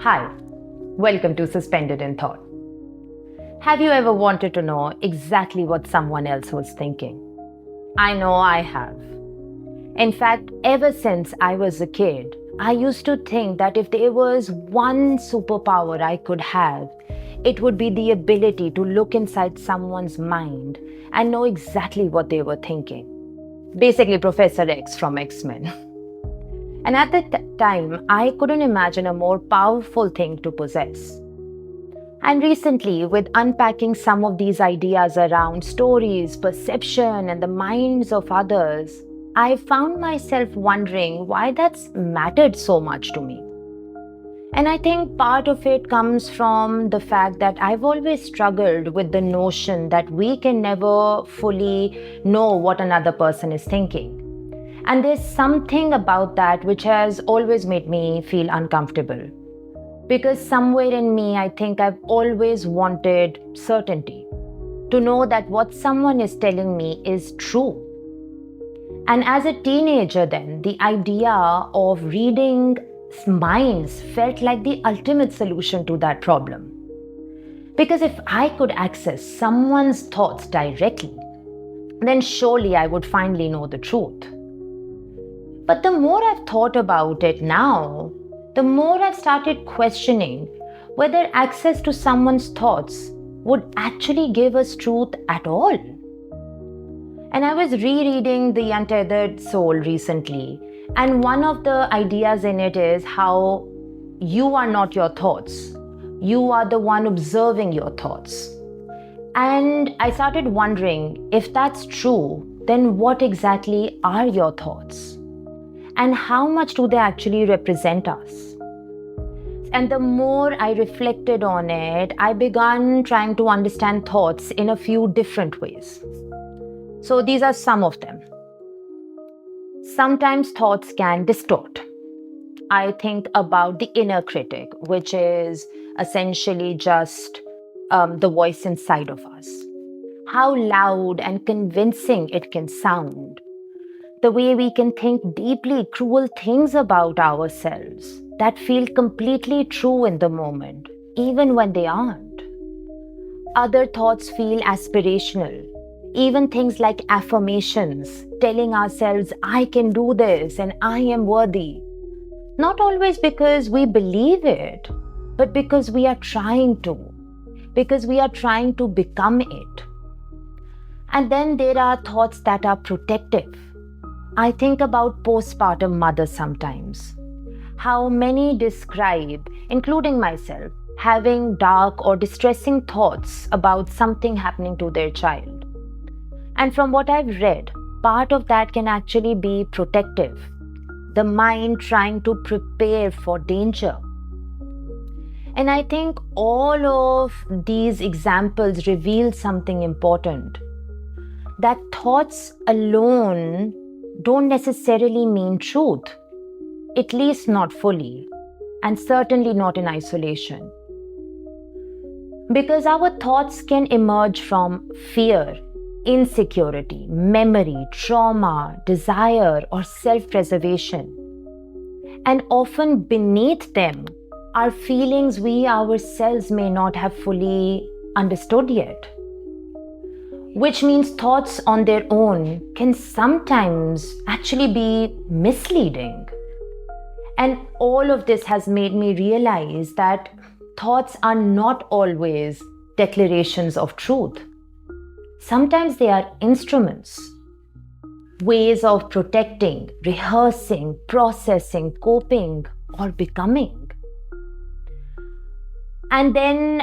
Hi, welcome to Suspended in Thought. Have you ever wanted to know exactly what someone else was thinking? I know I have. In fact, ever since I was a kid, I used to think that if there was one superpower I could have, it would be the ability to look inside someone's mind and know exactly what they were thinking. Basically, Professor X from X-Men. And at the time, I couldn't imagine a more powerful thing to possess. And recently, with unpacking some of these ideas around stories, perception, and the minds of others, I found myself wondering why that's mattered so much to me. And I think part of it comes from the fact that I've always struggled with the notion that we can never fully know what another person is thinking. And there's something about that which has always made me feel uncomfortable. Because somewhere in me, I think I've always wanted certainty. To know that what someone is telling me is true. And as a teenager then, the idea of reading minds felt like the ultimate solution to that problem. Because if I could access someone's thoughts directly, then surely I would finally know the truth. But the more I've thought about it now, the more I've started questioning whether access to someone's thoughts would actually give us truth at all. And I was rereading The Untethered Soul recently, and one of the ideas in it is how you are not your thoughts. You are the one observing your thoughts. And I started wondering, if that's true, then what exactly are your thoughts? And how much do they actually represent us? And the more I reflected on it, I began trying to understand thoughts in a few different ways. So these are some of them. Sometimes thoughts can distort. I think about the inner critic, which is essentially just the voice inside of us. How loud and convincing it can sound. The way we can think deeply cruel things about ourselves that feel completely true in the moment, even when they aren't. Other thoughts feel aspirational. Even things like affirmations, telling ourselves, I can do this and I am worthy. Not always because we believe it, but because we are trying to. Because we are trying to become it. And then there are thoughts that are protective. I think about postpartum mothers sometimes. How many describe, including myself, having dark or distressing thoughts about something happening to their child. And from what I've read, part of that can actually be protective. The mind trying to prepare for danger. And I think all of these examples reveal something important. That thoughts alone don't necessarily mean truth, at least not fully, and certainly not in isolation. Because our thoughts can emerge from fear, insecurity, memory, trauma, desire, or self-preservation. And often beneath them are feelings we ourselves may not have fully understood yet. Which means thoughts on their own can sometimes actually be misleading. And all of this has made me realize that thoughts are not always declarations of truth. Sometimes they are instruments, ways of protecting, rehearsing, processing, coping, or becoming. And then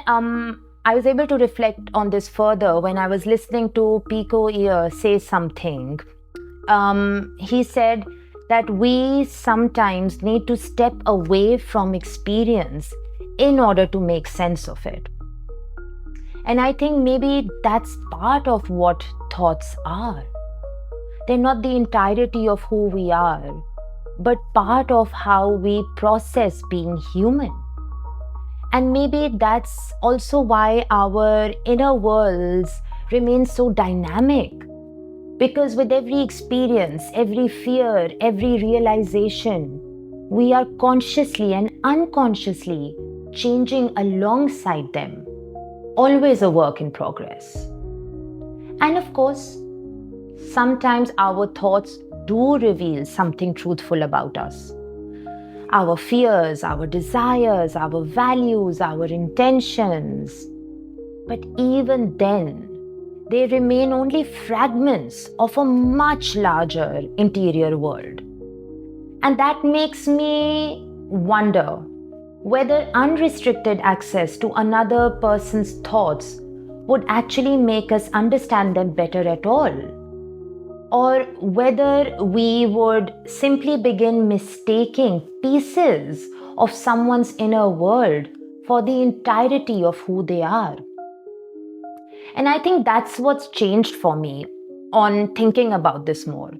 I was able to reflect on this further when I was listening to Pico Iyer say something. He said that we sometimes need to step away from experience in order to make sense of it. And I think maybe that's part of what thoughts are. They're not the entirety of who we are, but part of how we process being human. And maybe that's also why our inner worlds remain so dynamic. Because with every experience, every fear, every realization, we are consciously and unconsciously changing alongside them, always a work in progress. And of course, sometimes our thoughts do reveal something truthful about us. Our fears, our desires, our values, our intentions. But even then, they remain only fragments of a much larger interior world. And that makes me wonder whether unrestricted access to another person's thoughts would actually make us understand them better at all. Or whether we would simply begin mistaking pieces of someone's inner world for the entirety of who they are. And I think that's what's changed for me on thinking about this more.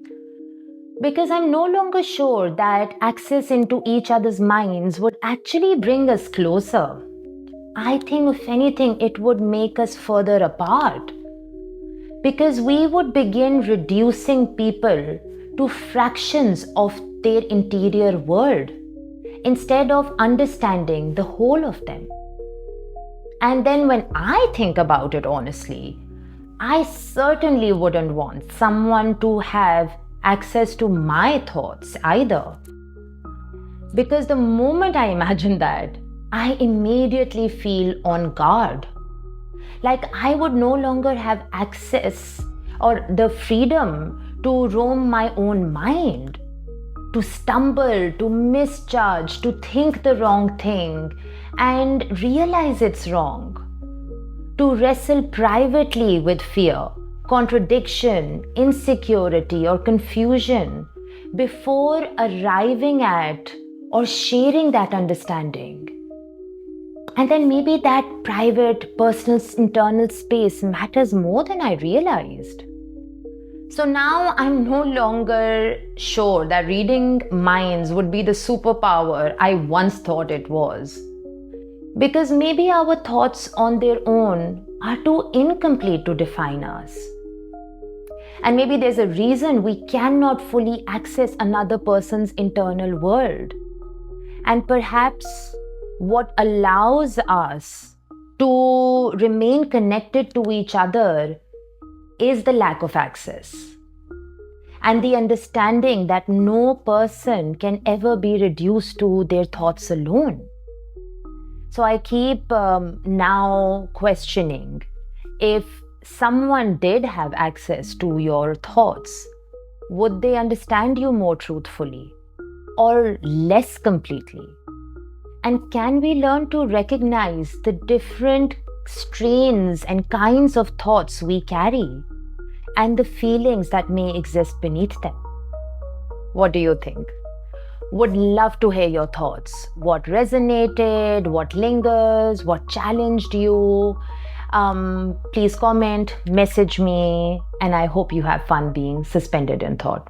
Because I'm no longer sure that access into each other's minds would actually bring us closer. I think, if anything, it would make us further apart. Because we would begin reducing people to fractions of their interior world instead of understanding the whole of them. And then when I think about it honestly, I certainly wouldn't want someone to have access to my thoughts either. Because the moment I imagine that, I immediately feel on guard. Like I would no longer have access or the freedom to roam my own mind, to stumble, to misjudge, to think the wrong thing and realize it's wrong, to wrestle privately with fear, contradiction, insecurity, or confusion before arriving at or sharing that understanding. And then maybe that private, personal, internal space matters more than I realized. So now I'm no longer sure that reading minds would be the superpower I once thought it was. Because maybe our thoughts on their own are too incomplete to define us. And maybe there's a reason we cannot fully access another person's internal world. And perhaps what allows us to remain connected to each other is the lack of access and the understanding that no person can ever be reduced to their thoughts alone. So I keep now questioning if someone did have access to your thoughts, would they understand you more truthfully or less completely? And can we learn to recognize the different strains and kinds of thoughts we carry and the feelings that may exist beneath them? What do you think? Would love to hear your thoughts. What resonated, what lingers, what challenged you? Please comment, message me, and I hope you have fun being suspended in thought.